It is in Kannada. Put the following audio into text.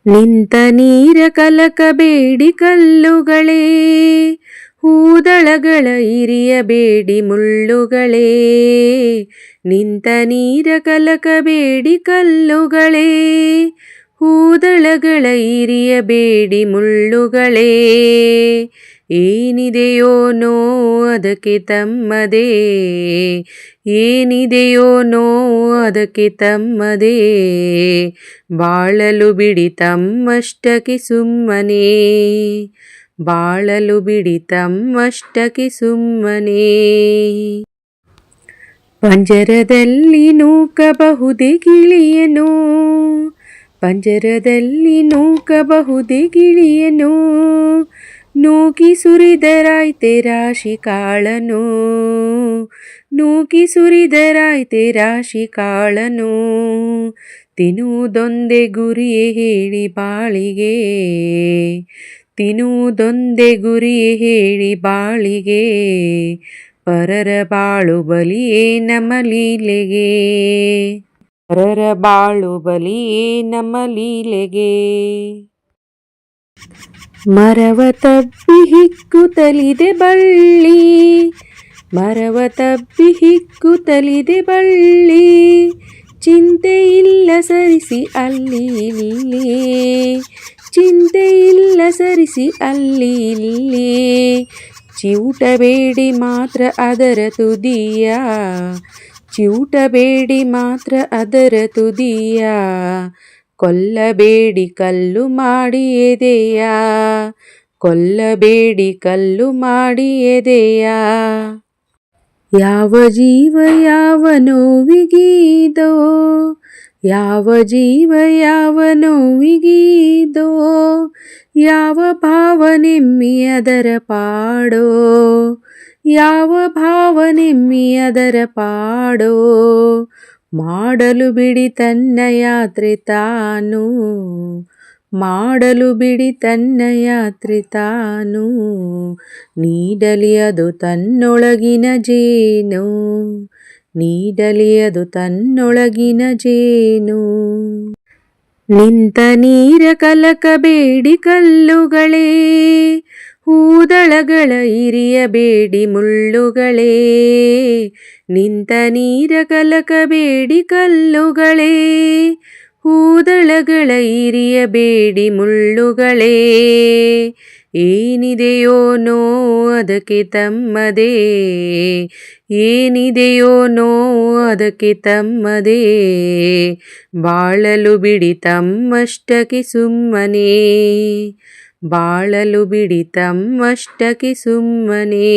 ನಿಂತ ನೀರ ಕಲಕಬೇಡಿ ಕಲ್ಲುಗಳೇ, ಹೂದಳಗಳ ಇರಿಯಬೇಡಿ ಮುಳ್ಳುಗಳೇ. ನಿಂತ ನೀರ ಕಲಕಬೇಡಿ ಕಲ್ಲುಗಳೇ, ಹೂದಳಗಳ ಇರಿಯಬೇಡಿ ಮುಳ್ಳುಗಳೇ. ಏನಿದೆಯೋ ಅದಕ್ಕೆ ತಮ್ಮದೇ, ಏನಿದೆಯೋ ಅದಕ್ಕೆ ತಮ್ಮದೇ. ಬಾಳಲು ಬಿಡಿ ತಮ್ಮಷ್ಟಕ್ಕೆ ಸುಮ್ಮನೆ, ಬಾಳಲು ಬಿಡಿ ತಮ್ಮಷ್ಟಕ್ಕೆ ಸುಮ್ಮನೆ. ಪಂಜರದಲ್ಲಿ ನೂಕಬಹುದೇ ಗಿಳಿಯನು, ಪಂಜರದಲ್ಲಿ ನೂಕಬಹುದೇ ಗಿಳಿಯನು. ನೂಕಿ ಸುರಿದರಾಯ್ತೆ ರಾಶಿ ಕಾಳನು, ನೂಕಿ ಸುರಿದರಾಯ್ತೆ ರಾಶಿ ಕಾಳನು. ತಿನ್ನುವುದೊಂದೇ ಗುರಿಯೇ ಹೇಳಿ ಬಾಳಿಗೆ, ತಿನ್ನುವುದೊಂದೇ ಗುರಿಯೇ ಹೇಳಿ ಬಾಳಿಗೆ. ಪರರ ಬಾಳು ಬಲಿಯೇ ನಮ್ಮ ಲೀಲೆಗೆ, ಪರರ ಬಾಳು ಬಲಿಯೇ ನಮ್ಮ ಲೀಲೆಗೆ. ಮರವ ತಬ್ಬಿ ಹಿಗ್ಗುತ್ತಲಿದೆ ಬಳ್ಳಿ, ಮರವ ತಬ್ಬಿ ಹಿಗ್ಗುತ್ತಲಿದೆ ಬಳ್ಳಿ. ಚಿಂತೆ ಇಲ್ಲ ಸರಿಸಿ ಅಲ್ಲಿ ಇಲ್ಲಿ, ಚಿಂತೆ ಇಲ್ಲ ಸರಿಸಿ ಅಲ್ಲಿ ಇಲ್ಲಿ. ಚಿವುಟಬೇಡಿ ಮಾತ್ರ ಅದರ ತುದಿಯ, ಚಿವುಟಬೇಡಿ ಮಾತ್ರ ಅದರ ತುದಿಯ. ಕೊಲ್ಲಬೇಡಿ ಕಲ್ಲು ಮಾಡಿ ಎದೆಯ, ಕೊಲ್ಲಬೇಡಿ ಕಲ್ಲು ಮಾಡಿ ಎದೆಯ. ಯಾವ ಜೀವ ಯಾವ ನೋವಿಗಿದೋ, ಯಾವ ಜೀವ ಯಾವ ನೋವಿಗಿದೋ. ಯಾವ ಭಾವನೆಮ್ಮಿ ಅದರ ಪಾಡೋ, ಯಾವ ಭಾವನೆಮ್ಮಿ ಅದರ ಪಾಡೋ. ಮಾಡಲು ಬಿಡಿ ತನ್ನ ಯಾತ್ರೆ ತಾನು, ಮಾಡಲು ಬಿಡಿ ತನ್ನ ಯಾತ್ರೆ ತಾನು. ನೀಡಲಿ ಅದು ತನ್ನೊಳಗಿನ ಜೇನು, ನೀಡಲಿ ಅದು ತನ್ನೊಳಗಿನ ಜೇನು. ನಿಂತ ನೀರ ಕಲಕಬೇಡಿ ಕಲ್ಲುಗಳೇ, ಹೂದಳಗಳ ಇರಿಯಬೇಡಿ ಮುಳ್ಳುಗಳೇ. ನಿಂತ ನೀರ ಕಲಕಬೇಡಿ ಕಲ್ಲುಗಳೇ, ಹೂದಳಗಳ ಇರಿಯಬೇಡಿ ಮುಳ್ಳುಗಳೇ. ಏನಿದೆಯೋ ಅದಕ್ಕೆ ತಮ್ಮದೇ, ಏನಿದೆಯೋ ಅದಕ್ಕೆ ತಮ್ಮದೇ. ಬಾಳಲು ಬಿಡಿ ತಮ್ಮಷ್ಟಕ್ಕೆ ಸುಮ್ಮನೆ, ಬಾಳಲು ಬಿಡಿ ತಮ್ಮಷ್ಟಕ್ಕೆ ಸುಮ್ಮನೆ.